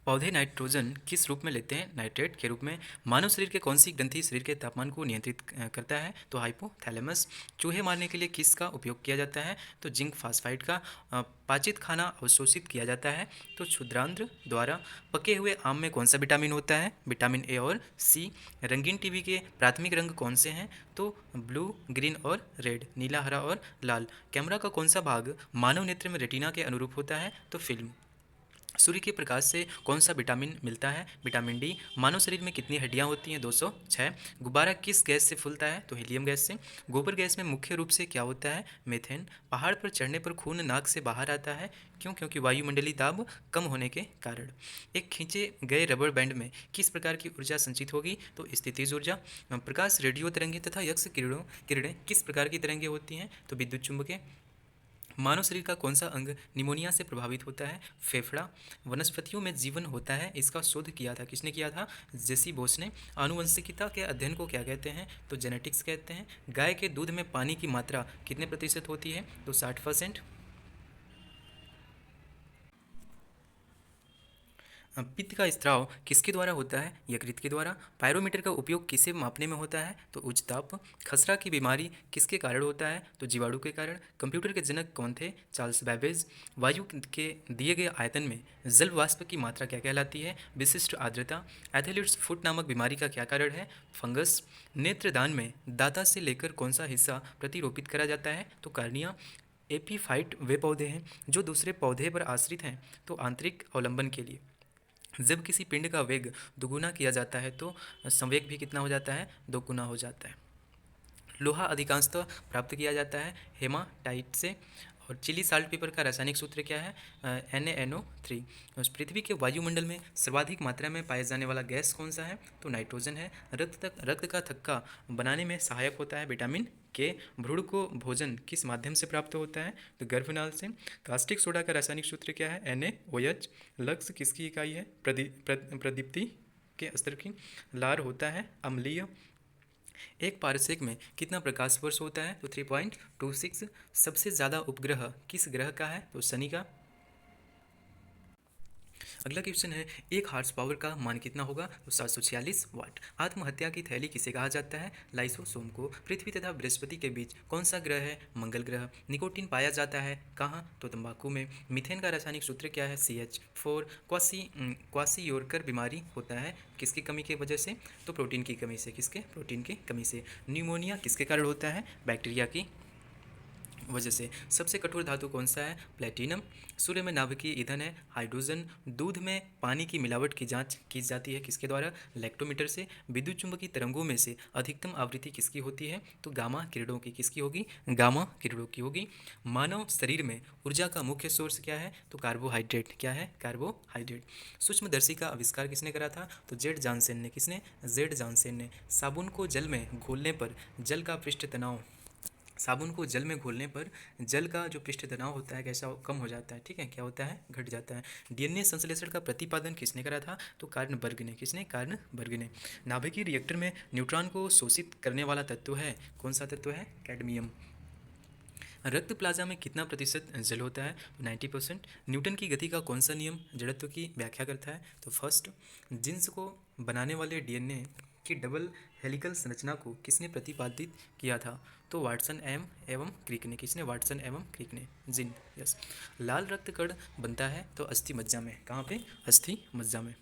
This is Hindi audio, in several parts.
पौधे नाइट्रोजन किस रूप में लेते हैं? नाइट्रेट के रूप में। मानव शरीर के कौन सी ग्रंथि शरीर के तापमान को नियंत्रित करता है? तो हाइपोथैलेमस। चूहे मारने के लिए किसका उपयोग किया जाता है? तो जिंक फास्फाइड का। पाचित खाना अवशोषित किया जाता है तो क्षुद्रांध्र द्वारा। पके हुए आम में कौन सा विटामिन होता है? विटामिन ए और सी। रंगीन टीवी के प्राथमिक रंग कौन से हैं? तो ब्लू, ग्रीन और रेड, नीला, हरा और लाल। कैमरा का कौन सा भाग मानव नेत्र में रेटिना के अनुरूप होता है? तो फिल्म। सूर्य के प्रकाश से कौन सा विटामिन मिलता है? Vitamin D. मानव शरीर में कितनी हड्डियां होती हैं? 206। गुब्बारा किस गैस से फूलता है? तो हीलियम गैस से। गोबर गैस में मुख्य रूप से क्या होता है? मीथेन। पहाड़ पर चढ़ने पर खून नाक से बाहर आता है, क्यों? क्योंकि वायुमंडलीय दाब कम होने के कारण। एक खींचे गए रबर बैंड में किस प्रकार की ऊर्जा संचित होगी? तो स्थितिज ऊर्जा। प्रकाश, रेडियो तरंगें तथा यक्ष किरणें किस प्रकार की तरंगें होती हैं? तो विद्युत चुंबकीय। मानव शरीर का कौन सा अंग निमोनिया से प्रभावित होता है? फेफड़ा। वनस्पतियों में जीवन होता है, इसका शोध किया था, किसने किया था? जेसी बोस ने। आनुवंशिकता के अध्ययन को क्या कहते हैं? तो जेनेटिक्स कहते हैं। गाय के दूध में पानी की मात्रा कितने प्रतिशत होती है? तो 60%। पित्त का स्त्राव किसके द्वारा होता है? यकृत के द्वारा। पायरोमीटर का उपयोग किसे मापने में होता है? तो उच्च ताप। खसरा की बीमारी किसके कारण होता है? तो जीवाणु के कारण। कंप्यूटर के जनक कौन थे? Charles Babbage. वायु के दिए गए आयतन में जल वाष्प की मात्रा क्या कहलाती है? विशिष्ट आर्द्रता। एथलीट्स फुट नामक बीमारी का क्या कारण है? फंगस। नेत्रदान में दाता से लेकर कौन सा हिस्सा प्रतिरोपित करा जाता है? तो कार्निया। एपीफाइट वे पौधे हैं जो दूसरे पौधे पर आश्रित हैं, तो आंतरिक अवलंबन के लिए। जब किसी पिंड का वेग दुगुना किया जाता है तो संवेग भी कितना हो जाता है? दोगुना हो जाता है। लोहा अधिकांशतः प्राप्त किया जाता है हेमाटाइट से। और चिली साल्ट पेपर का रासायनिक सूत्र क्या है? NaNO3। पृथ्वी के वायुमंडल में सर्वाधिक मात्रा में पाया जाने वाला गैस कौन सा है? तो नाइट्रोजन है। रक्त का थक्का बनाने में सहायक होता है विटामिन के। भ्रूण को भोजन किस माध्यम से प्राप्त होता है? तो गर्भनाल से। कास्टिक सोडा का रासायनिक सूत्र क्या है? NaOH। लक्स किसकी इकाई है? प्रदीप्ति के स्तर की। लार होता है अम्लीय। एक पारसेक में कितना प्रकाश वर्ष होता है? तो 3.26। सबसे ज़्यादा उपग्रह किस ग्रह का है? तो शनि का। अगला क्वेश्चन है, एक हार्स पावर का मान कितना होगा? तो 746 वाट। आत्महत्या की थैली किसे कहा जाता है? लाइसोसोम को। पृथ्वी तथा बृहस्पति के बीच कौन सा ग्रह है? मंगल ग्रह। निकोटीन पाया जाता है कहाँ? तो तंबाकू में। मीथेन का रासायनिक सूत्र क्या है? CH4। क्वासी योरकर बीमारी होता है किसकी कमी की वजह से? तो प्रोटीन की कमी से। किसके? प्रोटीन की कमी से। न्यूमोनिया किसके कारण होता है? बैक्टीरिया की वजह से। सबसे कठोर धातु कौन सा है? प्लेटिनम। सूर्य में नाभिकीय ईंधन है हाइड्रोजन। दूध में पानी की मिलावट की जांच की जाती है किसके द्वारा? लैक्टोमीटर से। विद्युत चुंबकीय तरंगों में से अधिकतम आवृत्ति किसकी होती है? तो गामा किरणों की। किसकी होगी? गामा किरणों की होगी। मानव शरीर में ऊर्जा का मुख्य सोर्स क्या है? तो कार्बोहाइड्रेट। क्या है? कार्बोहाइड्रेट। सूक्ष्मदर्शी का आविष्कार किसने करा था? तो जेड जानसेन ने। किसने? जेड जानसेन ने। साबुन को जल में घोलने पर जल का पृष्ठ तनाव, साबुन को जल में घोलने पर जल का जो पृष्ठ तनाव होता है कैसा कम हो जाता है? ठीक है, क्या होता है? घट जाता है। DNA संश्लेषण का प्रतिपादन किसने करा था? तो कार्नबर्ग ने। किसने? कार्नबर्ग ने। नाभिकीय रिएक्टर में न्यूट्रॉन को शोषित करने वाला तत्व है कौन सा तत्व है? कैडमियम। रक्त प्लाज्मा में कितना प्रतिशत जल होता है? 90%। न्यूटन की गति का कौन सा नियम जड़त्व की व्याख्या करता है? तो फर्स्ट। जींस को बनाने वाले DNA की डबल हेलिकल संरचना को किसने प्रतिपादित किया था? तो वाटसन एवं क्रिक ने। किसने? वाटसन एवं क्रिक ने। जिन। यस। लाल रक्त कण बनता है तो अस्थि मज्जा में। कहाँ पे? अस्थि मज्जा में।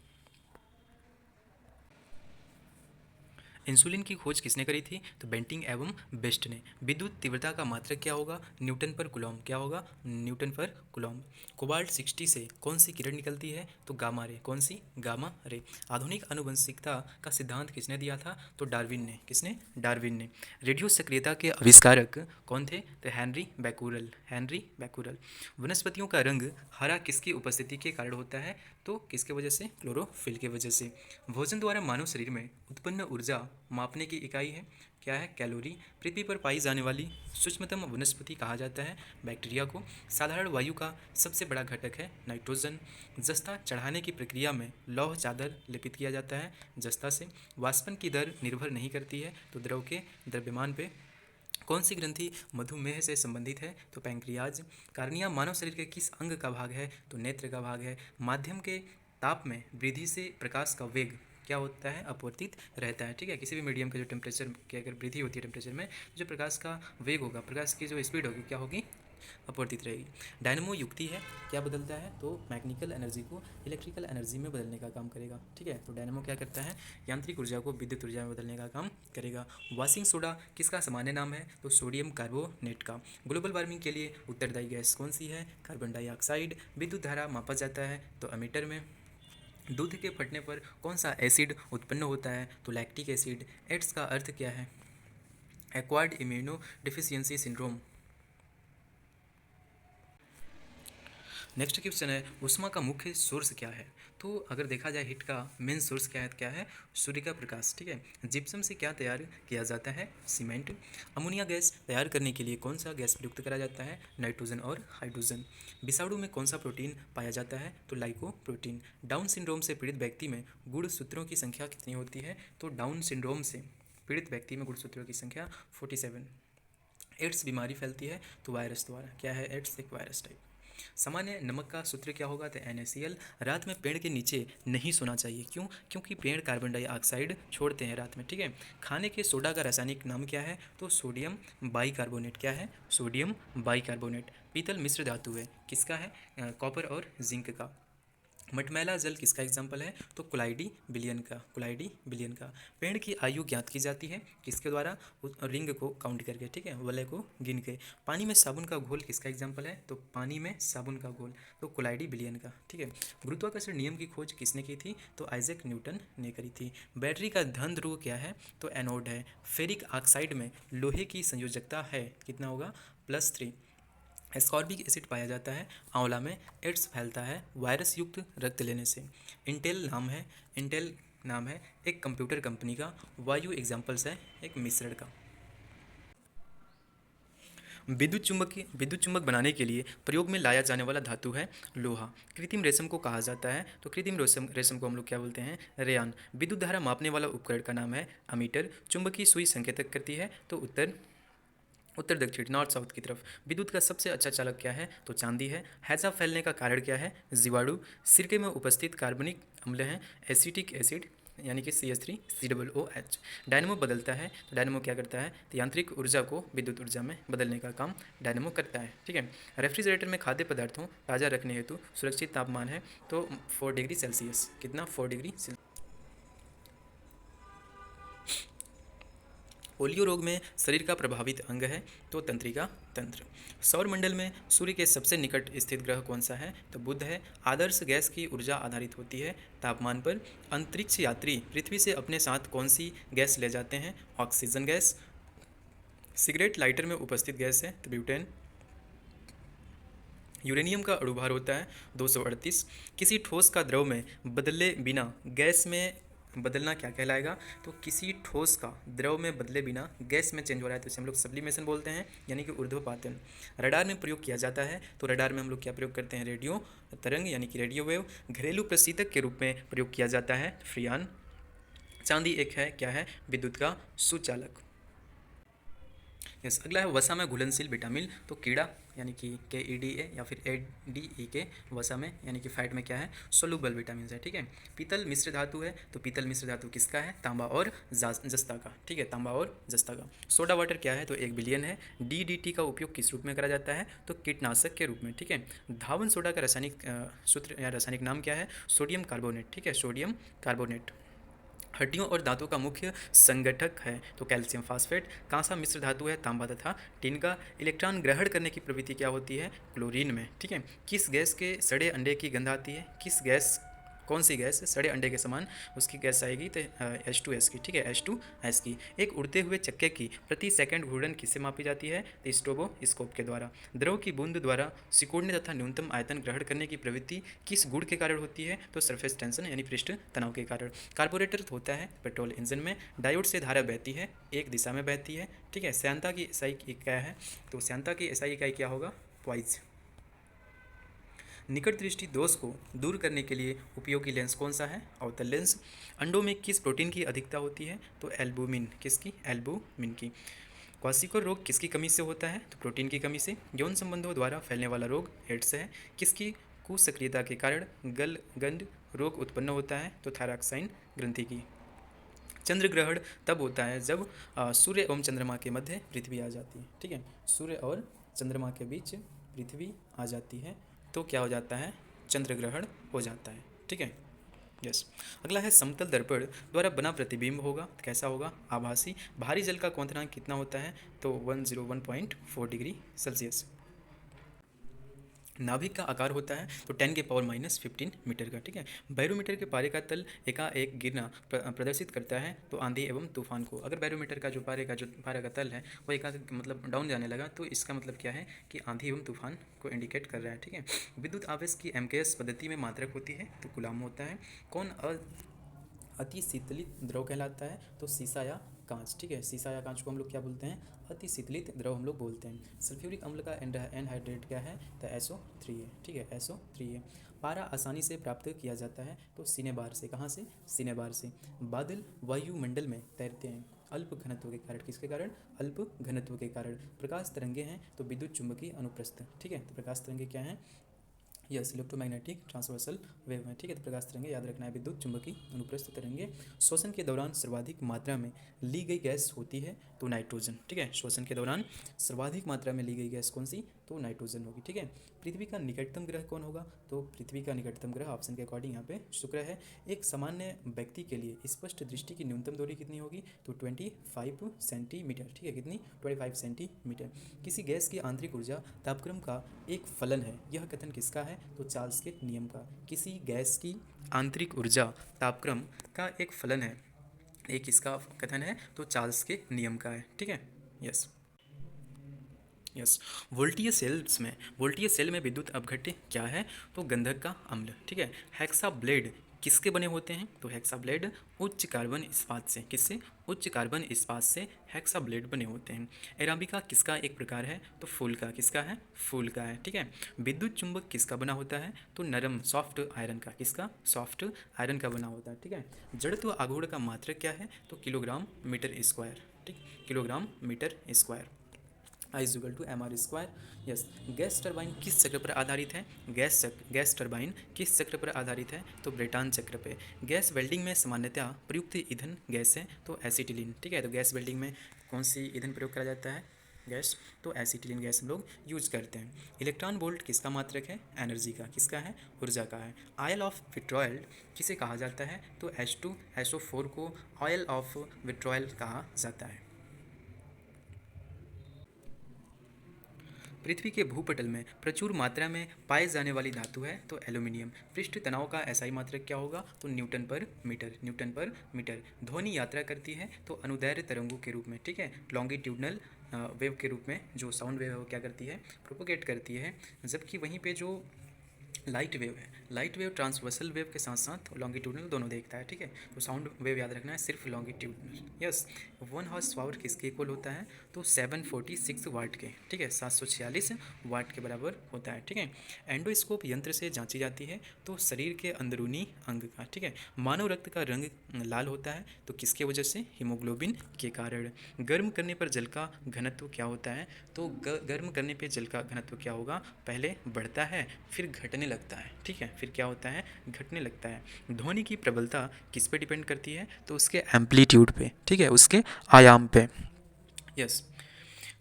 इंसुलिन की खोज किसने करी थी? तो बेंटिंग एवं बेस्ट ने। विद्युत तीव्रता का मात्रक क्या होगा? न्यूटन पर कूलॉम। क्या होगा? न्यूटन पर कूलॉम। कोबाल्ट 60 से कौन सी किरण निकलती है? तो गामा रे। कौन सी? Gamma ray. आधुनिक आनुवंशिकता का सिद्धांत किसने दिया था? तो डार्विन ने। किसने? डार्विन ने। रेडियो सक्रियता के आविष्कारक कौन थे? तो हेनरी बैकुरल। Henry Becquerel. वनस्पतियों का रंग हरा किसकी उपस्थिति के कारण होता है? तो किसके वजह से? क्लोरोफिल के वजह से। भोजन द्वारा मानव शरीर में उत्पन्न ऊर्जा मापने की इकाई है क्या है? कैलोरी। पृथ्वी पर पाई जाने वाली सूक्ष्मतम वनस्पति कहा जाता है बैक्टीरिया को। साधारण वायु का सबसे बड़ा घटक है नाइट्रोजन। जस्ता चढ़ाने की प्रक्रिया में लौह चादर लेपित किया जाता है जस्ता से। वाष्पन की दर निर्भर नहीं करती है तो द्रव के द्रव्यमान पे। कौन सी ग्रंथि मधुमेह से संबंधित है? तो पैंक्रियाज। कार्निया मानव शरीर के किस अंग का भाग है? तो नेत्र का भाग है। माध्यम के ताप में वृद्धि से प्रकाश का वेग क्या होता है, अपवर्तित रहता है। ठीक है, किसी भी मीडियम का जो टेम्परेचर की अगर वृद्धि होती है टेम्परेचर में, जो प्रकाश का वेग होगा, प्रकाश की जो स्पीड होगी क्या होगी, अपवर्तित रहेगी। डायनेमो युक्ति है, क्या बदलता है, तो मैकेनिकल एनर्जी को इलेक्ट्रिकल एनर्जी में बदलने का काम करेगा। ठीक है, तो डायनेमो क्या करता है, यांत्रिक ऊर्जा को विद्युत ऊर्जा में बदलने का काम करेगा। वॉशिंग सोडा किसका सामान्य नाम है, तो सोडियम कार्बोनेट का। ग्लोबल वार्मिंग के लिए उत्तरदायी गैस कौन सी है, कार्बन डाइऑक्साइड। विद्युत धारा मापा जाता है तो अमीटर में। दूध के फटने पर कौन सा एसिड उत्पन्न होता है, तो लैक्टिक एसिड। एड्स का अर्थ क्या है, acquired immuno deficiency syndrome. Next question है, ऊष्मा का मुख्य सोर्स क्या है, तो अगर देखा जाए हीट का मेन सोर्स क्या है, सूर्य का प्रकाश। ठीक है, जिप्सम से क्या तैयार किया जाता है, सीमेंट। अमोनिया गैस तैयार करने के लिए कौन सा गैस प्रयुक्त करा जाता है, नाइट्रोजन और हाइड्रोजन। विषाणु में कौन सा प्रोटीन पाया जाता है, तो लाइकोप्रोटीन। डाउन सिंड्रोम से पीड़ित व्यक्ति में गुणसूत्रों की संख्या कितनी होती है, तो डाउन सिंड्रोम से पीड़ित व्यक्ति में गुणसूत्रों की संख्या 47। एड्स बीमारी फैलती है तो वायरस द्वारा, क्या है, एड्स एक वायरस टाइप। सामान्य नमक का सूत्र क्या होगा, तो NaCl। रात में पेड़ के नीचे नहीं सोना चाहिए, क्यों, क्योंकि पेड़ कार्बन डाइऑक्साइड छोड़ते हैं रात में। ठीक है, खाने के सोडा का रासायनिक नाम क्या है, तो सोडियम बाइकार्बोनेट। क्या है, सोडियम बाइकार्बोनेट। पीतल मिश्र धातु है, किसका है, कॉपर और जिंक का। मटमैला जल किसका एग्जाम्पल है, तो कुलाइडी बिलियन का, कुलाइडी बिलियन का। पेड़ की आयु ज्ञात की जाती है किसके द्वारा, रिंग को काउंट करके। ठीक है, वलय को गिन के। पानी में साबुन का घोल किसका एग्जाम्पल है, तो पानी में साबुन का घोल, तो कुलाइडी बिलियन का। ठीक है, गुरुत्वाकर्षण नियम की खोज किसने की थी, तो आइजैक न्यूटन ने करी थी। बैटरी का धन ध्रुव क्या है, तो एनोड है। फेरिक ऑक्साइड में लोहे की संयोजकता है, कितना होगा, +3। एस्कॉर्बिक एसिड पाया जाता है आंवला में। एड्स फैलता है वायरस युक्त रक्त लेने से। इंटेल नाम है एक कंप्यूटर कंपनी का। वायु एग्जाम्पल्स है एक मिश्रण का। विद्युत चुंबक बनाने के लिए प्रयोग में लाया जाने वाला धातु है लोहा। कृत्रिम रेशम को कहा जाता है, तो कृत्रिम रेशम को हम लोग क्या बोलते हैं, रेयान। विद्युत धारा मापने वाला उपकरण का नाम है अमीटर। चुंबकीय सुई संकेतक करती है, तो उत्तर दक्षिण, नॉर्थ साउथ की तरफ। विद्युत का सबसे अच्छा चालक क्या है, तो चांदी है। हैजा फैलने का कारण क्या है, जीवाणु। सिरके में उपस्थित कार्बनिक अम्ल हैं एसिटिक एसिड, यानी कि CH3COOH। डायनेमो बदलता है, तो डायनेमो क्या करता है, तो यांत्रिक ऊर्जा को विद्युत ऊर्जा में बदलने का काम डायनेमो करता है। ठीक है, रेफ्रिजरेटर में खाद्य पदार्थों ताज़ा रखने हेतु सुरक्षित तापमान है, तो 4 डिग्री सेल्सियस। कितना, 4 डिग्री सेल्सियस। पोलियो रोग में शरीर का प्रभावित अंग है, तो तंत्रिका तंत्र। सौरमंडल में सूर्य के सबसे निकट स्थित ग्रह कौन सा है, तो बुध है। आदर्श गैस की ऊर्जा आधारित होती है तापमान पर। अंतरिक्ष यात्री पृथ्वी से अपने साथ कौन सी गैस ले जाते हैं, ऑक्सीजन गैस। सिगरेट लाइटर में उपस्थित गैस है, तो ब्यूटेन। यूरेनियम का अणुभार होता है 238। किसी ठोस का द्रव में बदले बिना गैस में बदलना क्या कहलाएगा, तो किसी ठोस का द्रव में बदले बिना गैस में चेंज हो रहा है तो इसे हम लोग सब्लिमेशन बोलते हैं, यानी कि ऊर्ध्वपातन। रडार में प्रयोग किया जाता है, तो रडार में हम लोग क्या प्रयोग करते हैं, रेडियो तरंग, यानी कि रेडियो वेव। घरेलू प्रशीतक के रूप में प्रयोग किया जाता है फ्रियान। चांदी एक है, क्या है, विद्युत का सुचालक। यस, अगला है वसा में घुलनशील विटामिन, तो कीड़ा यानी कि KEDA या फिर ADEK। वसा में यानी कि फैट में क्या है, सोलुबल विटामिन है। ठीक है, पीतल मिश्र धातु है, तो पीतल मिश्र धातु किसका है, तांबा और जस्ता का। ठीक है, तांबा और जस्ता का। सोडा वाटर क्या है, तो 1 बिलियन है। DDT का उपयोग किस रूप में करा जाता है, तो कीटनाशक के रूप में। ठीक है, धावन सोडा का रासायनिक सूत्र या रासायनिक नाम क्या है, सोडियम कार्बोनेट। ठीक है, सोडियम कार्बोनेट। हड्डियों और दांतों का मुख्य संगठक है, तो कैल्शियम फास्फेट। कांसा मिश्र धातु है तांबा तथा टिन का। इलेक्ट्रॉन ग्रहण करने की प्रवृत्ति क्या होती है, क्लोरीन में। ठीक है, किस गैस के सड़े अंडे की गंध आती है, किस गैस, कौन सी गैस सड़े अंडे के समान उसकी गैस आएगी, तो H2S की। ठीक है, H2S की। एक उड़ते हुए चक्के की प्रति सेकंड घूर्णन किससे मापी जाती है, तो स्ट्रोबोस्कोप के द्वारा। द्रव की बूंद द्वारा सिकुड़ने तथा न्यूनतम आयतन ग्रहण करने की प्रवृत्ति किस गुण के कारण होती है, तो सरफेस टेंशन यानी पृष्ठ तनाव के कारण। कार्बोरेटर होता है पेट्रोल इंजन में। डायोड से धारा बहती है, एक दिशा में बहती है। ठीक है, श्यानता की SI क्या है, तो श्यानता की SI इकाई क्या होगा, पॉइज। निकट दृष्टि दोष को दूर करने के लिए उपयोगी लेंस कौन सा है, अवतल लेंस। अंडों में किस प्रोटीन की अधिकता होती है, तो एल्बुमिन। किसकी, एल्बुमिन की। क्वासिकर रोग किसकी कमी से होता है, तो प्रोटीन की कमी से। यौन संबंधों द्वारा फैलने वाला रोग एड्स है। किसकी कुसक्रियता के कारण गंड रोग उत्पन्न होता है, तो थायरॉक्साइन ग्रंथि की। चंद्र ग्रहण तब होता है जब सूर्य एवं चंद्रमा के मध्य पृथ्वी आ जाती है, ठीक है, सूर्य और चंद्रमा के बीच पृथ्वी आ जाती है तो क्या हो जाता है, चंद्र ग्रहण हो जाता है, ठीक है। यस। अगला है समतल दर्पण द्वारा बना प्रतिबिंब होगा, कैसा होगा, आभासी। भारी जल का क्वथनांक कितना होता है, तो 101.4 डिग्री सेल्सियस। नाभिक का आकार होता है तो 10⁻⁻15 मीटर का, ठीक है। बैरोमीटर के पारे का तल एकाएक गिरना प्रदर्शित करता है तो आंधी एवं तूफान को। अगर बैरोमीटर का जो पारे का तल है वो एकाएक मतलब डाउन जाने लगा तो इसका मतलब क्या है कि आंधी एवं तूफान को इंडिकेट कर रहा है, ठीक है। विद्युत आवेश की एमकेएस पद्धति में मात्रक होती है तो कूलम होता है। कौन अति शीतलित द्रव कहलाता है, तो शीशा या कांच, ठीक है। शीशा या कांच को हम लोग क्या बोलते हैं, अति शीतलित द्रव हम लोग बोलते हैं। सल्फ्यूरिक अम्ल का एनहाइड्रेट क्या है, तो SO3 है, ठीक है, SO3 है। पारा आसानी से प्राप्त किया जाता है तो सिनेबार से, कहाँ से, सिनेबार से। बादल वायुमंडल में तैरते हैं अल्प घनत्व के कारण, किसके कारण, अल्प घनत्व के कारण। प्रकाश तरंगे हैं तो विद्युत चुंबकीय अनुप्रस्थ, ठीक है, तो प्रकाश तरंगे क्या है, यस, इलेक्ट्रोमैग्नेटिक ट्रांसवर्सल वेव है, ठीक है। तो प्रकाश तरंगे याद रखना है, विद्युत चुंबकीय अनुप्रस्थ तरंगे। श्वसन के दौरान सर्वाधिक मात्रा में ली गई गैस होती है तो नाइट्रोजन, ठीक है। श्वसन के दौरान सर्वाधिक मात्रा में ली गई गैस कौन सी, तो नाइट्रोजन होगी, ठीक है। पृथ्वी का निकटतम ग्रह कौन होगा, तो पृथ्वी का निकटतम ग्रह ऑप्शन के अकॉर्डिंग यहाँ पे शुक्र है। एक सामान्य व्यक्ति के लिए स्पष्ट दृष्टि की न्यूनतम दूरी कितनी होगी, तो 25 सेंटीमीटर, ठीक है, कितनी, 25 सेंटीमीटर। किसी गैस की आंतरिक ऊर्जा तापक्रम का एक फलन है, यह कथन किसका है, तो चार्ल्स के नियम का। किसी गैस की आंतरिक ऊर्जा तापक्रम का एक फलन है, एक इसका कथन है तो चार्ल्स के नियम का है, ठीक है। यस। यस। वोल्टीय सेल में विद्युत अपघट्य क्या है, तो गंधक का अम्ल, ठीक है। हेक्सा ब्लेड किसके बने होते हैं, तो हेक्सा ब्लेड उच्च कार्बन इस्पात से, किससे, उच्च कार्बन इस्पात से हेक्सा ब्लेड बने होते हैं। एराबिका किसका एक प्रकार है, तो फूल का, किसका है, फूल का है, ठीक है। विद्युत चुंबक किसका बना होता है, तो नरम सॉफ्ट आयरन का, किसका, सॉफ्ट आयरन का बना होता है, ठीक है। जड़त्व आघूर्ण का मात्रक क्या है, तो किलोग्राम मीटर स्क्वायर, ठीक, kilogram metre square. I=mr²। Yes. Gas turbine किस चक्र पर आधारित है, गैस टरबाइन किस चक्र पर आधारित है, तो ब्रेटन चक्र पे। गैस वेल्डिंग में सामान्यतः प्रयुक्त ईंधन गैस है तो एसिटिलीन, ठीक है। तो गैस वेल्डिंग में कौन सी ईंधन प्रयोग करा जाता है, गैस, तो एसिटिलीन गैस हम लोग यूज करते हैं। इलेक्ट्रॉन वोल्ट किसका मात्रक है, एनर्जी का, किसका है, ऊर्जा का है। ऑयल ऑफ विट्रॉयल किसे कहा जाता है, तो H2SO4 को ऑयल ऑफ विट्रॉयल कहा जाता है। पृथ्वी के भूपटल में प्रचुर मात्रा में पाए जाने वाली धातु है तो एल्यूमिनियम। पृष्ठ तनाव का SI मात्रक क्या होगा, तो न्यूटन पर मीटर, न्यूटन पर मीटर। ध्वनि यात्रा करती है तो अनुदैर्ध्य तरंगों के रूप में, ठीक है, लॉन्गिट्यूडनल वेव के रूप में जो साउंड वेव है वो क्या करती है, प्रोपोगेट करती है। जबकि वहीं पे जो लाइट वेव है, लाइट वेव ट्रांसवर्सल वेव के साथ साथ लॉन्गिट्यूडनल दोनों देखता है, ठीक है। तो साउंड वेव याद रखना है सिर्फ लॉन्गिट्यूडनल। यस। 1 हॉर्स पावर किसके इक्वल होता है, तो 746 वाट के, ठीक है, 746 वाट के बराबर होता है, ठीक है। एंडोस्कोप यंत्र से जांची जाती है तो शरीर के अंदरूनी अंग का, ठीक है। मानव रक्त का रंग लाल होता है तो किसके वजह से, हीमोग्लोबिन के कारण। गर्म करने पर जल का घनत्व क्या होता है, तो गर्म करने पर जल का घनत्व क्या होगा, पहले बढ़ता है फिर घटने लगता है, ठीक है, फिर क्या होता है, घटने लगता है। ध्वनि की प्रबलता किस पे डिपेंड करती है, तो उसके एम्पलीट्यूड पे, ठीक है, उसके आयाम पे। यस।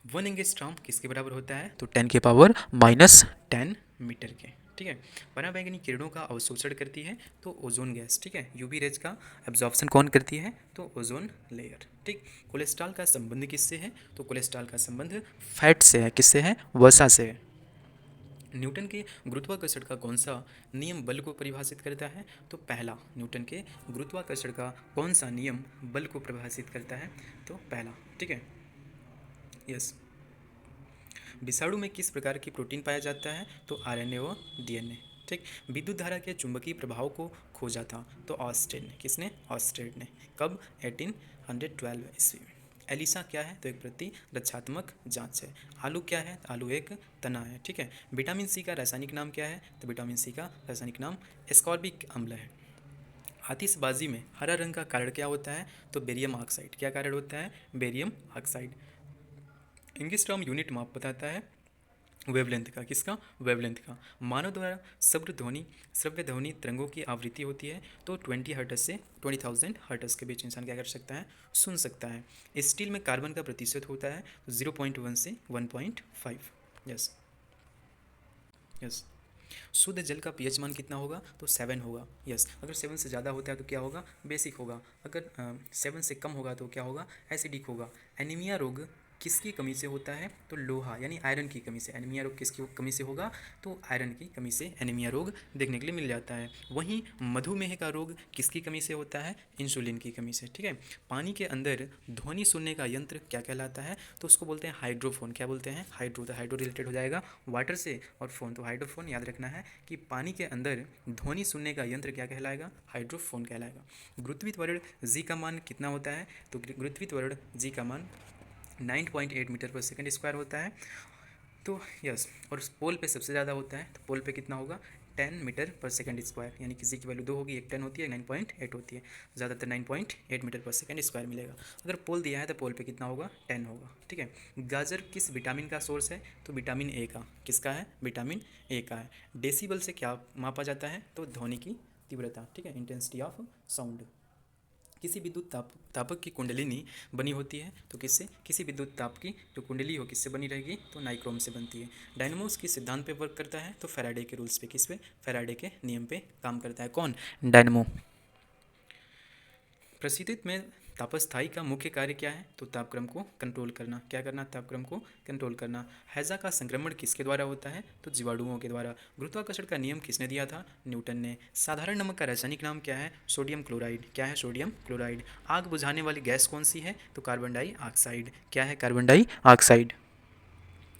1 एंगस्ट्रॉम किसके बराबर होता है, तो 10⁻⁻10 मीटर के, ठीक है। पराबैंगनी किरणों का अवशोषण करती है तो ओजोन गैस, ठीक है। यूवी रेज का एब्जॉर्प्शन कौन करती है, तो ओजोन लेयर, ठीक। कोलेस्ट्रॉल का संबंध किससे है, तो कोलेस्ट्रॉल का संबंध फैट से है, किससे है, वसा से है। न्यूटन के गुरुत्वाकर्षण का कौन सा नियम बल को परिभाषित करता है, तो पहला। न्यूटन के गुरुत्वाकर्षण का कौन सा नियम बल को परिभाषित करता है, तो पहला, ठीक है। यस। विषाणु में किस प्रकार की प्रोटीन पाया जाता है, तो RNA व DNA, ठीक। विद्युत धारा के चुंबकीय प्रभाव को खोजा था तो ऑस्टेड ने, किसने, ऑस्टेड ने, कब, 1812 ईस्वी में। एलिसा क्या है, तो एक प्रतिरक्षात्मक जांच है। आलू क्या है, आलू एक तना है, ठीक है। विटामिन सी का रासायनिक नाम क्या है, तो विटामिन सी का रासायनिक नाम एस्कॉर्बिक अम्ल है। आतिशबाजी में हरा रंग का कारण क्या होता है, तो बेरियम ऑक्साइड, क्या कारण होता है, बेरियम ऑक्साइड। एंगस्ट्रॉम यूनिट माप बताता है वेवलेंथ का, किसका? वेवलेंथ का। मानव द्वारा श्रव्य ध्वनि तरंगों की आवृत्ति होती है तो 20 हर्ट्ज से 20,000 हर्ट्ज के बीच इंसान क्या कर सकता है? सुन सकता है। स्टील में कार्बन का प्रतिशत होता है 0.1 से 1.5। Yes, yes. शुद्ध जल का पीएच मान कितना होगा? तो 7 होगा। यस, अगर 7 से ज़्यादा होता है तो क्या होगा? बेसिक होगा। अगर 7 से कम होगा तो क्या होगा? एसिडिक होगा। एनीमिया रोग किसकी कमी से होता है? तो लोहा यानी आयरन की कमी से। एनीमिया रोग किसकी कमी से होगा? तो आयरन की कमी से एनीमिया रोग देखने के लिए मिल जाता है। वहीं मधुमेह का रोग किसकी कमी से होता है? इंसुलिन की कमी से। ठीक है। पानी के अंदर ध्वनि सुनने का यंत्र क्या कहलाता है? तो उसको बोलते हैं हाइड्रोफोन। क्या बोलते हैं? हाइड्रो। तो हाइड्रो रिलेटेड हो जाएगा वाटर से, और फोन तो हाइड्रोफोन। याद रखना है कि पानी के अंदर ध्वनि सुनने का यंत्र क्या कहलाएगा? हाइड्रोफोन कहलाएगा। गुरुत्वीय त्वरण जी का मान कितना होता है? तो गुरुत्वीय त्वरण जी का मान 9.8 मीटर पर सेकंड स्क्वायर होता है। तो यस, और पोल पे सबसे ज़्यादा होता है, तो पोल पे कितना होगा? 10 मीटर पर सेकंड स्क्वायर, यानी किसी की वैल्यू 2 होगी, एक 10 होती है, 9.8 होती है। ज़्यादातर 9.8 मीटर पर सेकंड स्क्वायर मिलेगा। अगर पोल दिया है तो पोल पे कितना होगा? 10 होगा। ठीक है। गाजर किस विटामिन का सोर्स है? तो विटामिन ए का। किसका है? विटामिन ए का है। डेसिबल से क्या मापा जाता है? तो ध्वनि की तीव्रता। ठीक है, इंटेंसिटी ऑफ साउंड। किसी विद्युत तापक की कुंडलिनी बनी होती है तो किससे? किसी विद्युत ताप की जो कुंडली हो किससे बनी रहेगी? तो नाइक्रोम से बनती है। डायनमोस किस सिद्धांत पे वर्क करता है? तो फैराडे के रूल्स पे। किस पे? फैराडे के नियम पे काम करता है। कौन? डायनमो। प्रशीतित में तापस्थायी का मुख्य कार्य क्या है? तो तापक्रम को कंट्रोल करना। क्या करना? तापक्रम को कंट्रोल करना। हैजा का संक्रमण किसके द्वारा होता है? तो जीवाणुओं के द्वारा। गुरुत्वाकर्षण का नियम किसने दिया था? न्यूटन ने। साधारण नमक का रासायनिक नाम क्या है? Sodium chloride. क्या है? Sodium chloride. आग बुझाने वाली गैस कौन सी है? तो कार्बन डाइऑक्साइड। क्या है? Carbon dioxide.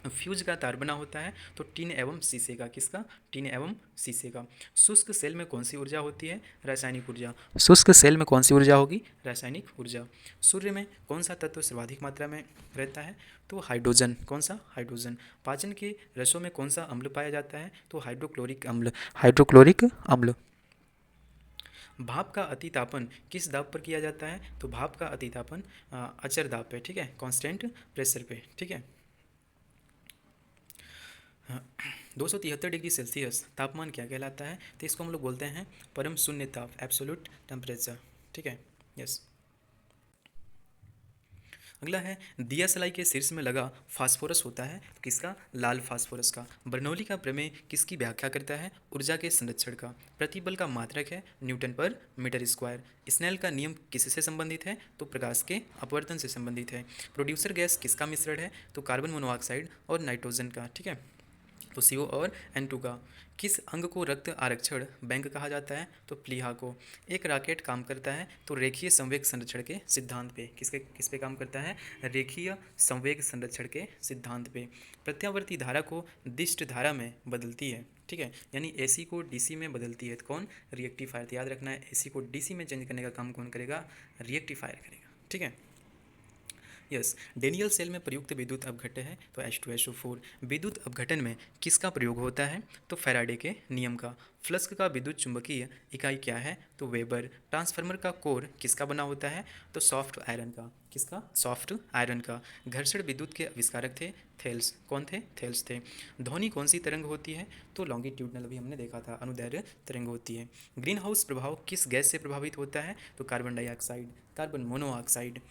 फ्यूज का तार बना होता है तो टीन एवं शीशे का। किसका? टीन एवं शीशे का। शुष्क सेल में कौन सी ऊर्जा होती है? रासायनिक ऊर्जा। शुष्क सेल में कौन सी ऊर्जा होगी? रासायनिक ऊर्जा। सूर्य में कौन सा तत्व सर्वाधिक मात्रा में रहता है? तो हाइड्रोजन। कौन सा? हाइड्रोजन। पाचन के रसों में कौन सा अम्ल पाया जाता है? तो हाइड्रोक्लोरिक अम्ल। हाइड्रोक्लोरिक अम्ल। भाप का अतितापन किस दाब पर किया जाता है? तो भाप का अतितापन अचर दाब पे। ठीक है, कांस्टेंट प्रेशर पे। ठीक है। 273 डिग्री सेल्सियस तापमान क्या कहलाता है? तो इसको हम लोग बोलते हैं परम शून्य ताप, एब्सोल्यूट टेम्परेचर। ठीक है। यस। अगला है दिया सलाई के शीर्ष में लगा फास्फोरस होता है तो किसका? लाल फास्फोरस का। बर्नौली का प्रमेय किसकी व्याख्या करता है? ऊर्जा के संरक्षण का। प्रतिबल का मात्रक है न्यूटन पर मीटर स्क्वायर। स्नेल का नियम किससे संबंधित है? तो प्रकाश के अपवर्तन से संबंधित है। प्रोड्यूसर गैस किसका मिश्रण है? तो कार्बन मोनोऑक्साइड और नाइट्रोजन का। ठीक है, तो CO और N2 का। किस अंग को रक्त आरक्षण बैंक कहा जाता है? तो प्लीहा को। एक रॉकेट काम करता है तो रेखीय संवेग संरक्षण के सिद्धांत पे। किस पे काम करता है? रेखीय संवेग संरक्षण के सिद्धांत पे। प्रत्यावर्ती धारा को दिष्ट धारा में बदलती है। ठीक है, यानी AC को DC में बदलती है तो कौन? रिएक्टिफायर। तो याद रखना है AC को DC में चेंज करने का काम कौन करेगा? रिएक्टिफायर करेगा। ठीक है। यस, डेनियल सेल में प्रयुक्त विद्युत अपघट्य है तो H2SO4। विद्युत अपघटन में किसका प्रयोग होता है? तो फैराडे के नियम का। फ्लक्स का विद्युत चुंबकीय इकाई क्या है? तो वेबर। ट्रांसफार्मर का कोर किसका बना होता है? तो सॉफ्ट आयरन का। किसका? सॉफ्ट आयरन का। घर्षण विद्युत के आविष्कारक थे थेल्स। कौन थे? थेल्स थे। ध्वनि कौन सी तरंग होती है? तो लॉन्गिट्यूडनल, अभी हमने देखा था, अनुदैर्घ्य तरंग होती है। ग्रीन हाउस प्रभाव किस गैस से प्रभावित होता है? तो carbon dioxide, carbon monoxide.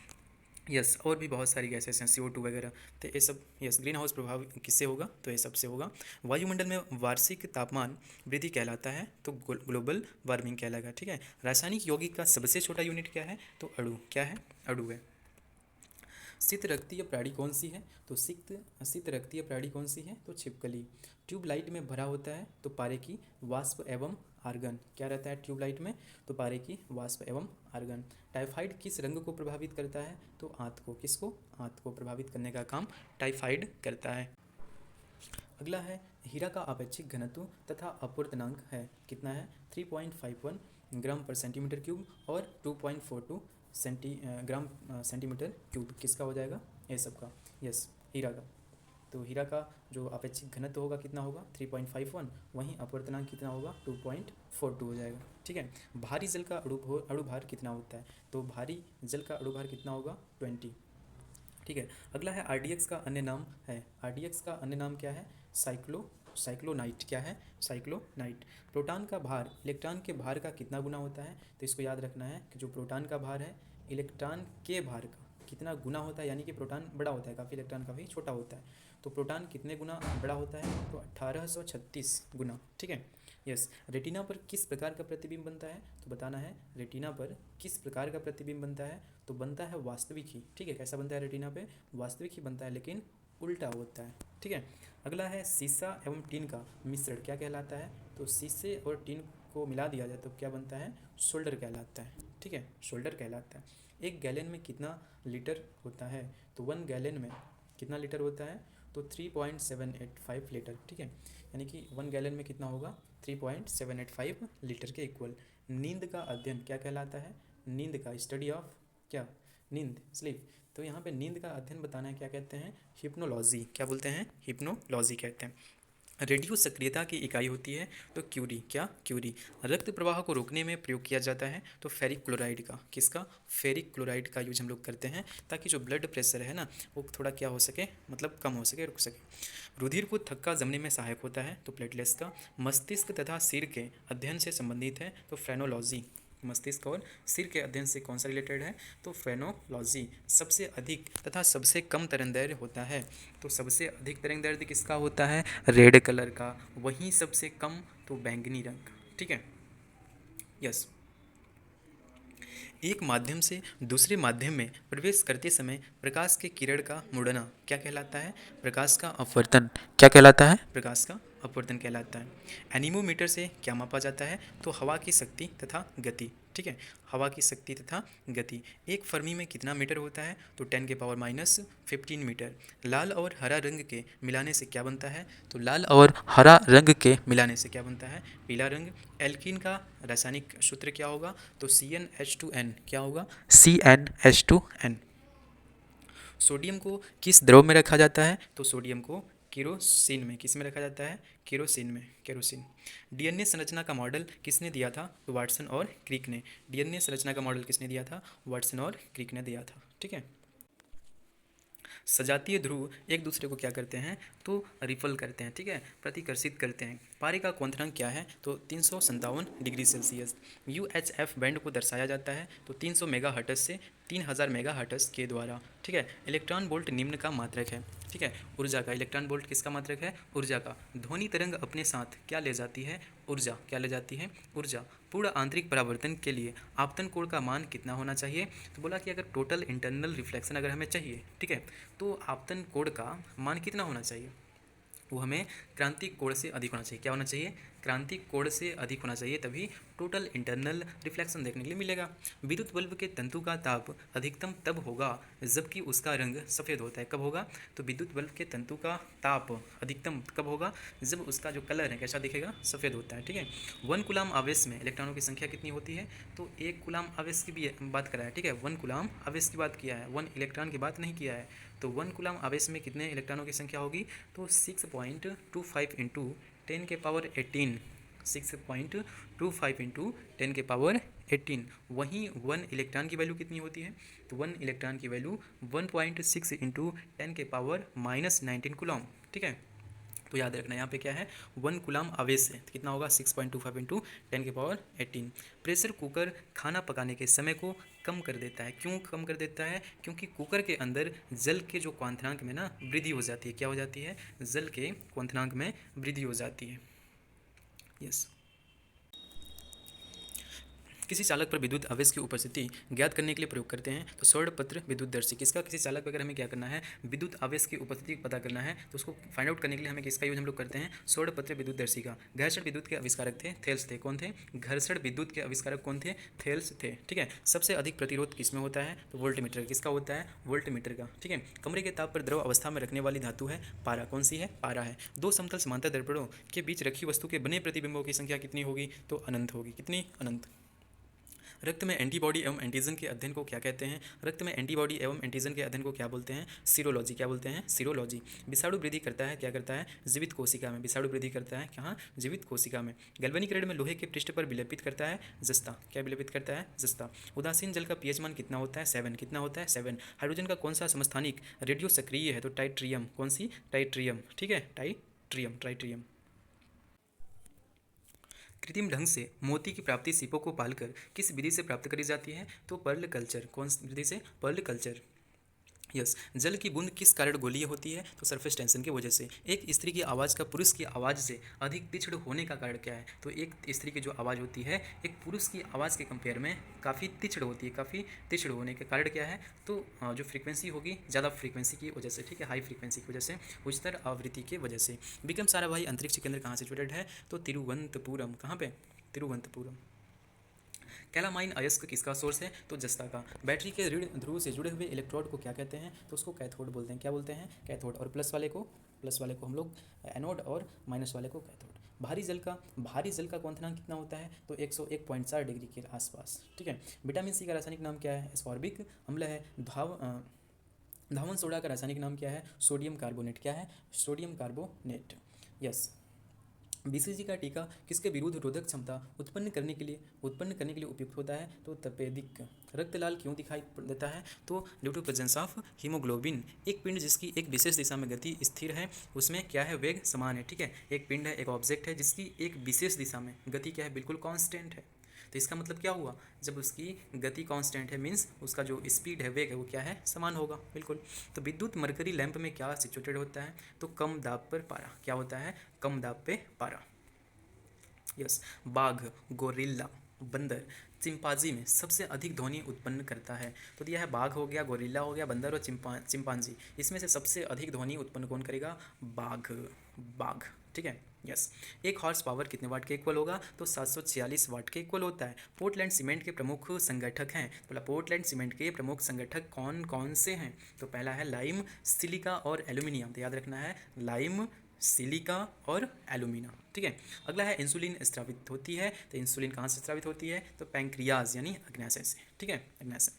Yes, और भी बहुत सारी गैसेस हैं, CO2 वगैरह। तो ये सब, यस, ग्रीन हाउस प्रभाव किससे होगा? तो ये सबसे होगा। वायुमंडल में वार्षिक तापमान वृद्धि कहलाता है तो ग्लोबल वार्मिंग कहलाएगा। ठीक है। रासायनिक यौगिक का सबसे छोटा यूनिट क्या है? तो अणु। क्या है? अणु है। शीत रक्तीय प्राणी कौन सी है? तो शीत रक्तीय प्राणी कौन सी है? तो छिपकली। ट्यूबलाइट में भरा होता है तो पारे की वाष्प एवं आर्गन। क्या रहता है ट्यूबलाइट में? तो पारे की वाष्प एवं आर्गन। टाइफाइड किस रंग को प्रभावित करता है? तो आंत को। किसको? आंत को प्रभावित करने का काम टाइफाइड करता है। अगला है हीरा का अपेक्षिक घनत्व तथा अपवर्तनांक है। कितना है? 3.51 ग्राम पर सेंटीमीटर क्यूब और 2.42 ग्राम सेंटीमीटर क्यूब। किसका हो जाएगा? ये सब का। यस, हीरा का। तो हीरा का जो अपेक्षिक घनत्व होगा कितना होगा? 3.51। वहीं अपवर्तनांक कितना होगा? 2.42 हो जाएगा। ठीक है। भारी जल का अणु भार कितना होता है? तो भारी जल का अणु भार कितना होगा? 20। ठीक है। अगला है आरडीएक्स का अन्य नाम है, आरडीएक्स का अन्य नाम क्या है? साइक्लोनाइट। क्या है? साइक्लोनाइट। प्रोटॉन का भार इलेक्ट्रॉन के भार का कितना गुना होता है? तो इसको याद रखना है कि जो प्रोटॉन का भार है इलेक्ट्रॉन के भार का कितना गुना होता है, यानी कि प्रोटॉन बड़ा होता है काफ़ी, इलेक्ट्रॉन काफ़ी छोटा होता है, तो प्रोटॉन कितने गुना बड़ा होता है? तो 1836 गुना। ठीक है। यस। रेटिना पर किस प्रकार का प्रतिबिंब बनता है? तो बताना है रेटिना पर किस प्रकार का प्रतिबिंब बनता है? तो बनता है वास्तविक ही। ठीक है। कैसा बनता है रेटिना पे? वास्तविक ही बनता है, लेकिन उल्टा होता है। ठीक है। अगला है सीसा एवं टीन का मिश्रण क्या कहलाता है? तो शीशे और टीन को मिला दिया जाए तो क्या बनता है? सोल्डर कहलाता है। ठीक है, सोल्डर कहलाता है। एक गैलन में कितना लीटर होता है? तो 1 गैलन में कितना लीटर होता है? तो 3.785 लीटर। ठीक है, यानी कि 1 गैलन में कितना होगा? 3.785 लीटर के इक्वल। नींद का अध्ययन क्या कहलाता है? नींद का स्टडी ऑफ क्या? नींद, स्लीप। तो यहाँ पे नींद का अध्ययन बताना है, क्या कहते हैं? हिप्नोलॉजी। क्या बोलते हैं? हिप्नोलॉजी कहते हैं। रेडियो सक्रियता की इकाई होती है तो क्यूरी। क्या? क्यूरी। रक्त प्रवाह को रोकने में प्रयोग किया जाता है तो फेरिक क्लोराइड का। किसका? फेरिक क्लोराइड का यूज हम लोग करते हैं ताकि जो ब्लड प्रेशर है ना वो थोड़ा क्या हो सके, मतलब कम हो सके, रुक सके। रुधिर को थक्का जमने में सहायक होता है तो प्लेटलेट्स का। मस्तिष्क तथा सिर के अध्ययन से संबंधित है तो फ्रेनोलॉजी। मस्तिष्क और सिर के अध्ययन से कौन सा रिलेटेड है? तो फ्रेनोलॉजी। सबसे अधिक तथा सबसे कम तरंगदैर्घ्य होता है तो सबसे अधिक तरंगदैर्घ्य किसका होता है? रेड कलर का। वहीं सबसे कम तो बैंगनी रंग। ठीक है। यस। एक माध्यम से दूसरे माध्यम में प्रवेश करते समय प्रकाश के किरण का मुड़ना क्या कहलाता है? प्रकाश का अपवर्तन। क्या कहलाता है? प्रकाश का अपवर्तन कहलाता है। एनीमोमीटर से क्या मापा जाता है? तो हवा की शक्ति तथा गति। ठीक है, हवा की शक्ति तथा गति। एक फर्मी में कितना मीटर होता है? तो 10⁻⁻15 मीटर। लाल और हरा रंग के मिलाने से क्या बनता है? तो लाल और हरा रंग के मिलाने से क्या बनता है? पीला रंग। एल्कीन का रासायनिक सूत्र क्या होगा? तो CnH2n। क्या होगा? CnH2n। सोडियम को किस द्रव में रखा जाता है? तो सोडियम को केरोसिन में। किस में रखा जाता है? केरोसिन में, केरोसिन। डीएनए संरचना का मॉडल किसने दिया था? तो वाटसन और क्रिक ने। डीएनए संरचना का मॉडल किसने दिया था? वाटसन और क्रिक ने दिया था। ठीक है। सजातीय ध्रुव एक दूसरे को क्या करते हैं? तो रिपल करते हैं। ठीक है, प्रतिकर्षित करते हैं। पारे का क्वथनांक क्या है? तो 357 डिग्री सेल्सियस। UHF बैंड को दर्शाया जाता है तो 300 मेगाहर्ट्ज से 3000 मेगाहर्ट्ज के द्वारा। ठीक है। इलेक्ट्रॉन वोल्ट निम्न का मात्रक है। ठीक है, ऊर्जा का। इलेक्ट्रॉन वोल्ट किसका मात्रक है? ऊर्जा का। ध्वनि तरंग अपने साथ क्या ले जाती है? ऊर्जा। क्या ले जाती है? ऊर्जा। पूर्ण आंतरिक परावर्तन के लिए आपतन कोण का मान कितना होना चाहिए? तो बोला कि अगर टोटल इंटरनल रिफ्लेक्शन अगर हमें चाहिए, ठीक है, तो आपतन कोण का मान कितना होना चाहिए? वो हमें क्रांतिक कोण से अधिक होना चाहिए। क्या होना चाहिए? क्रांतिक कोण से अधिक होना चाहिए, तभी टोटल इंटरनल रिफ्लेक्शन देखने के लिए मिलेगा। विद्युत बल्ब के तंतु का ताप अधिकतम तब होगा जबकि उसका रंग सफ़ेद होता है। कब होगा? तो विद्युत बल्ब के तंतु का ताप अधिकतम कब होगा? जब उसका जो कलर है कैसा दिखेगा? सफ़ेद होता है। ठीक है। 1 कूलाम आवेश में इलेक्ट्रॉनों की संख्या कितनी होती है? तो 1 कूलाम आवेश की भी बात करा है। ठीक है, 1 कूलाम आवेश की बात किया है, 1 इलेक्ट्रॉन की बात नहीं किया है। तो 1 कूलाम आवेश में कितने इलेक्ट्रॉनों की संख्या होगी? तो 6.25 इंटू 10⁻18। 6.25 इंटू 10⁻18। वहीं 1 इलेक्ट्रॉन की वैल्यू कितनी होती है? तो 1 इलेक्ट्रॉन की वैल्यू 1.6 इंटू 10⁻19 कूलाम। ठीक है, तो याद रखना यहाँ पे क्या है? 1 कूलाम आवेश है तो कितना होगा? 6.25 इंटू 10⁻18। प्रेशर कुकर खाना पकाने के समय को कम कर देता है। क्यों कम कर देता है? क्योंकि कुकर के अंदर जल के जो क्वथनांक में ना वृद्धि हो जाती है। क्या हो जाती है? जल के क्वथनांक में वृद्धि हो जाती है। यस। किसी चालक पर विद्युत आवेश की उपस्थिति ज्ञात करने के लिए प्रयोग करते हैं तो स्वर्ण विद्युतदर्शी। किसका? किसी चालक पर अगर हमें क्या करना है? विद्युत आवेश की उपस्थिति पता करना है तो उसको फाइंड आउट करने के लिए हमें किसका यूज हम लोग करते हैं? स्वर्ण विद्युतदर्शी का। घर्षण विद्युत के आविष्कारक थे? थेल्स थे। कौन थे? घर्षण विद्युत के आविष्कारक कौन थे? थेल्स थे। ठीक है। सबसे अधिक प्रतिरोध किसमें होता है? तो वोल्टमीटर। किसका होता है? वोल्टमीटर का। ठीक है। कमरे के ताप पर द्रव अवस्था में रखने वाली धातु है पारा। कौन सी है? पारा है। 2 समतल समांतर दर्पणों के बीच रखी वस्तु के बने प्रतिबिंबों की संख्या कितनी होगी? तो अनंत होगी। कितनी? अनंत। रक्त में एंटीबॉडी एवं एंटीजन के अध्ययन को क्या कहते हैं? रक्त में एंटीबॉडी एवं एंटीजन के अध्ययन को क्या बोलते हैं? सीरोलॉजी। क्या बोलते हैं? सीरोलॉजी। विषाणु वृद्धि करता है, क्या करता है? जीवित कोशिका में। विषाणु वृद्धि करता है कहाँ? जीवित कोशिका में। गैल्वेनीकरण में लोहे के पृष्ठ पर विलेपित करता है जस्ता। क्या विलेपित करता है? जस्ता। उदासीन जल का पीएच मान कितना होता है? 7। कितना होता है? 7। हाइड्रोजन का कौन सा समस्थानिक रेडियो सक्रिय है? तो टाइट्रियम। कौन सी? टाइट्रियम। ठीक है, टाइट्रियम, टाइट्रियम। कृत्रिम ढंग से मोती की प्राप्ति सीपों को पालकर किस विधि से प्राप्त करी जाती है? तो पर्ल कल्चर। कौन सी विधि से? Pearl culture. यस। जल की बूंद किस कारण गोलीय होती है? तो सरफेस टेंशन की वजह से। एक स्त्री की आवाज़ का पुरुष की आवाज़ से अधिक तीक्ष्ण होने का कारण क्या है? तो एक स्त्री की जो आवाज़ होती है एक पुरुष की आवाज़ के कंपेयर में काफ़ी तीक्ष्ण होती है। काफ़ी तीक्ष्ण होने के कारण क्या है? तो जो फ्रीक्वेंसी होगी ज़्यादा फ्रीक्वेंसी की वजह से, ठीक है, हाई फ्रीक्वेंसी की वजह से, उच्चतर आवृत्ति की वजह से। विक्रम साराभाई अंतरिक्ष केंद्र कहाँ सिचुएटेड है? तो तिरुवनंतपुरम। कहाँ पे? तिरुवनंतपुरम। कैलामाइन अयस्क किसका सोर्स है? तो जस्ता का। बैटरी के ऋण ध्रुव से जुड़े हुए इलेक्ट्रोड को क्या कहते हैं? तो उसको कैथोड बोलते हैं। क्या बोलते हैं? कैथोड। और प्लस वाले को हम लोग एनोड और माइनस वाले को कैथोड। भारी जल का क्वथनांक कितना होता है? तो 101.4 डिग्री के आसपास। ठीक है। विटामिन सी का रासायनिक नाम क्या है? एस्कॉर्बिक अम्ल है। धावन सोडा का रासायनिक नाम क्या है? Sodium carbonate. क्या है? Sodium carbonate. यस। बीसीजी का टीका किसके विरुद्ध रोधक क्षमता उत्पन्न करने के लिए उपयुक्त होता है? तो तपेदिक। रक्त लाल क्यों दिखाई देता है? तो due to presence of haemoglobin. एक पिंड जिसकी एक विशेष दिशा में गति स्थिर है उसमें क्या है? वेग समान है। ठीक है, एक पिंड है, एक ऑब्जेक्ट है जिसकी एक विशेष दिशा में गति क्या है? बिल्कुल कांस्टेंट है। तो इसका मतलब क्या हुआ? जब उसकी गति कांस्टेंट है मीन्स उसका जो स्पीड है, वेग है, वो क्या है? समान होगा। बिल्कुल। तो विद्युत मरकरी लैंप में क्या सिचुएटेड होता है? तो कम दाब पर पारा। क्या होता है? कम दाब पे पारा। यस। बाघ, गोरिल्ला, बंदर, चिंपांजी में सबसे अधिक ध्वनि उत्पन्न करता है? तो दिया है बाघ हो गया, गोरिल्ला हो गया, बंदर और चिंपांजी। इसमें से सबसे अधिक ध्वनि उत्पन्न कौन करेगा? बाघ। ठीक है। यस। एक हॉर्स पावर कितने वाट के इक्वल होगा? तो 746 वाट के इक्वल होता है। पोर्टलैंड सीमेंट के प्रमुख संगठक हैं। तो पोर्टलैंड सीमेंट के प्रमुख संगठक कौन कौन से हैं? तो पहला है लाइम, सिलिका और एल्यूमिनियम। तो याद रखना है लाइम, सिलिका और एल्यूमिना। ठीक है। अगला है इंसुलिन स्रावित होती है। तो इंसुलिन कहाँ से स्रावित होती है? तो पैंक्रियाज यानी अग्नाशय से। ठीक है, अग्नाशय।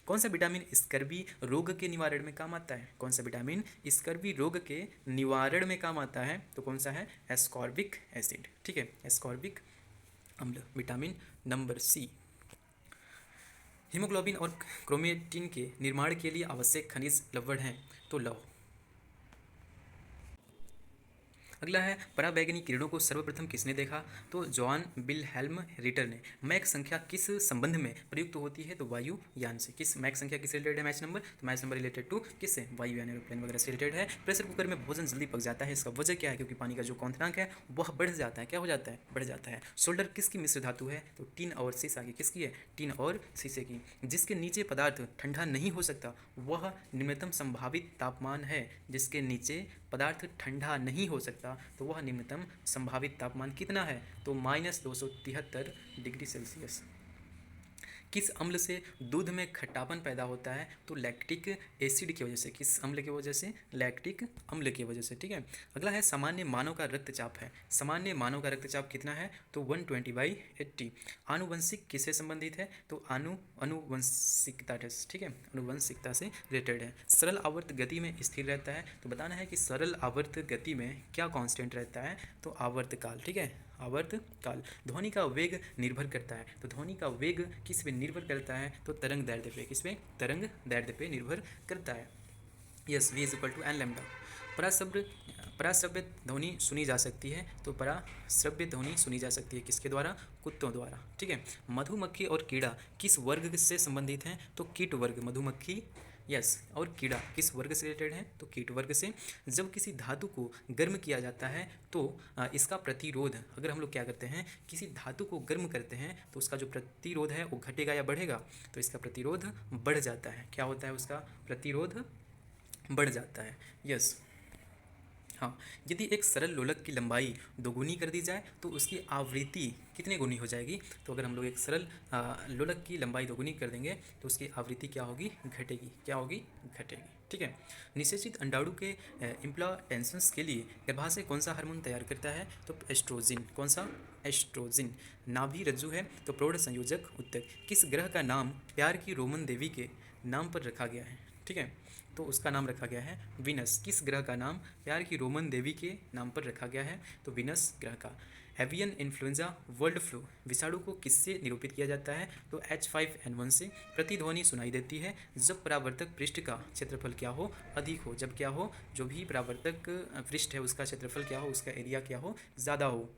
कौन सा विटामिन स्कर्वी रोग के निवारण में काम आता है? कौन सा विटामिन स्कर्वी रोग के निवारण में काम आता है? तो कौन सा है? Ascorbic acid. ठीक है, एस्कॉर्बिक अम्ल। Vitamin number C. हीमोग्लोबिन और क्रोमेटिन के निर्माण के लिए आवश्यक खनिज लवण हैं? तो लौह। अगला है पराबैंगनी किरणों को सर्वप्रथम किसने देखा? तो जॉन विल्हेल्म रिटर ने। मैक संख्या किस संबंध में प्रयुक्त होती है? तो वायुयान से। किस मैक संख्या किस रिलेटेड है? Match number. तो मैच नंबर रिलेटेड टू किससे? वायुयान, एरोप्लेन वगैरह से रिलेटेड है। प्रेशर कुकर में भोजन जल्दी पक जाता है, इसका वजह क्या है? क्योंकि पानी का जो क्वथनांक है वह बढ़ जाता है। क्या हो जाता है? बढ़ जाता है। सोल्डर किसकी मिश्र धातु है? तो टीन और सीसा की। किसकी है? टीन और शीशे की। जिसके नीचे पदार्थ ठंडा नहीं हो सकता वह निम्नतम संभावित तापमान है। जिसके नीचे पदार्थ ठंडा नहीं हो सकता तो वह निम्नतम संभावित तापमान कितना है? तो -273 डिग्री सेल्सियस। किस अम्ल से दूध में खट्टापन पैदा होता है? तो लैक्टिक एसिड की वजह से। किस अम्ल की वजह से? लैक्टिक अम्ल की वजह से। ठीक है। अगला है सामान्य मानव का रक्तचाप है। सामान्य मानव का रक्तचाप कितना है? तो 120/80। आनुवंशिक किससे संबंधित है? तो अनुवंशिकता। ठीक है, अनुवंशिकता से रिलेटेड है। सरल आवर्त गति में स्थिर रहता है। तो बताना है कि सरल आवर्त गति में क्या कांस्टेंट रहता है? तो आवर्तकाल। ठीक है, आवर्तकाल। ध्वनि का वेग निर्भर करता है। तो ध्वनि का वेग किस पे निर्भर करता है? तो तरंग दैर्ध्य पे। किस पे? तरंग दैर्ध्य पे निर्भर करता है। Yes, v = n lambda. पराश्रव्य ध्वनि सुनी जा सकती है। तो पराश्रव्य ध्वनि सुनी जा सकती है किसके द्वारा? कुत्तों द्वारा। ठीक है। मधुमक्खी और कीड़ा किस वर्ग से संबंधित हैं? तो कीट वर्ग। मधुमक्खी यस और कीड़ा किस वर्ग से रिलेटेड है? तो कीट वर्ग से। जब किसी धातु को गर्म किया जाता है तो इसका प्रतिरोध, अगर हम लोग क्या करते हैं किसी धातु को गर्म करते हैं तो उसका जो प्रतिरोध है वो घटेगा या बढ़ेगा? तो इसका प्रतिरोध बढ़ जाता है। क्या होता है? उसका प्रतिरोध बढ़ जाता है। यस। हाँ, यदि एक सरल लोलक की लंबाई दोगुनी कर दी जाए तो उसकी आवृत्ति कितने गुनी हो जाएगी? तो अगर हम लोग एक सरल लोलक की लंबाई दोगुनी कर देंगे तो उसकी आवृत्ति क्या होगी? घटेगी। क्या होगी? घटेगी। ठीक है। निषेचित अंडाणु के इम्प्लांटेशंस के लिए गर्भाशय कौन सा हार्मोन तैयार करता है? तो एस्ट्रोजिन। कौन सा? एस्ट्रोजिन। नाभि रज्जु है तो प्रौढ़ संयोजक उत्तक। किस ग्रह का नाम प्यार की रोमन देवी के नाम पर रखा गया है? ठीक है, तो उसका नाम रखा गया है विनस। किस ग्रह का नाम प्यार की रोमन देवी के नाम पर रखा गया है? तो विनस ग्रह का। एवियन इन्फ्लुएंजा वर्ल्ड फ्लू विषाणु को किससे निरूपित किया जाता है? तो H5N1 से। प्रतिध्वनि सुनाई देती है जब परावर्तक पृष्ठ का क्षेत्रफल क्या हो? अधिक हो। जब क्या हो? जो भी परावर्तक पृष्ठ है उसका क्षेत्रफल क्या हो? उसका एरिया क्या हो? ज़्यादा हो।